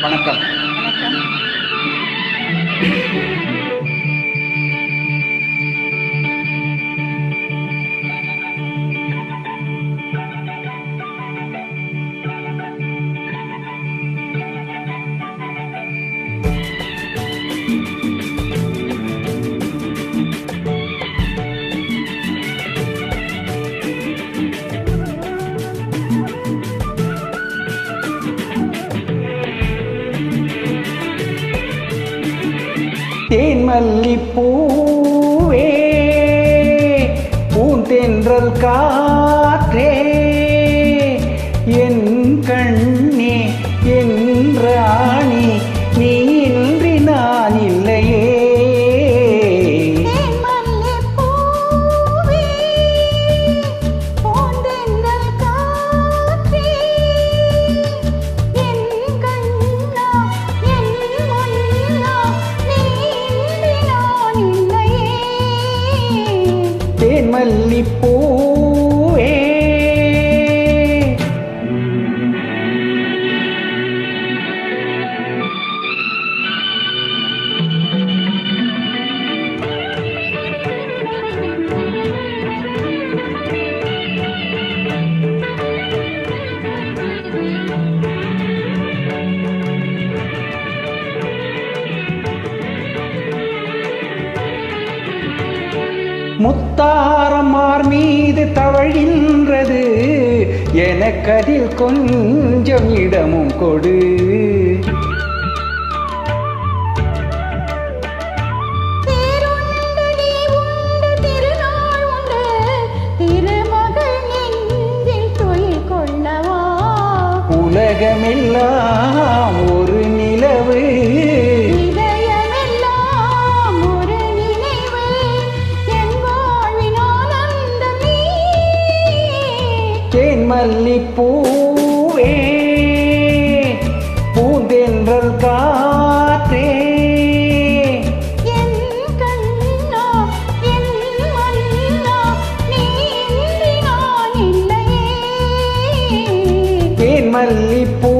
வணக்கம். தேன்மல்லிப்பூவே பூந்தென்றல் காற்றே என் கண்ணே என் ராணி நீ இன்றி நான் இல்லையே. தேன்மல்லிப்பூவே முத்தாரமார் மீது தவழ்கின்றது எனக்கதில் கொஞ்சம் இடமும் கொடு. உலகமெல்லாம் ஒரு நிலவு தேன்மல்லிப்பூவே பூந்தென்றல் காற்றே என் கண்ணா என் மன்னா நீ இன்றி நான் இல்லையே. தேன்மல்லிப்பூவே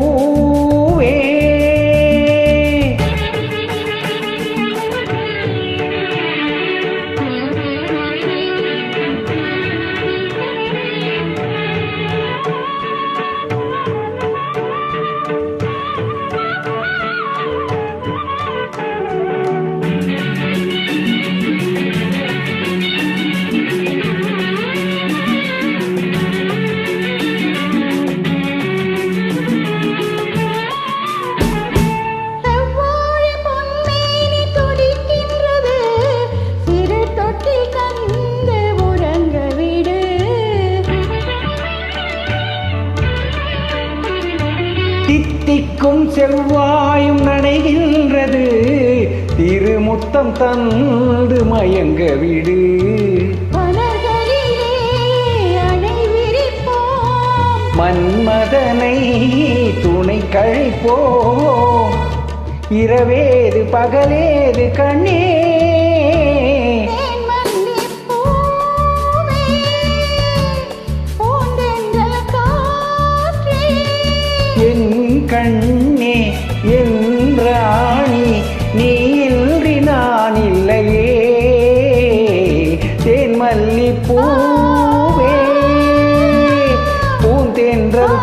தித்திக்கும் செவ்வாயும் நனைகின்றது திருமுத்தம் தந்து மயங்க விடு. மன்மதனை துணை கழிப்போம் இரவேது பகலேது கண்ணே. என் கண்ணே என் ராணி நீ இன்றி நான் இல்லையே. தேன்மல்லிப்பூவே பூந்தென்றல்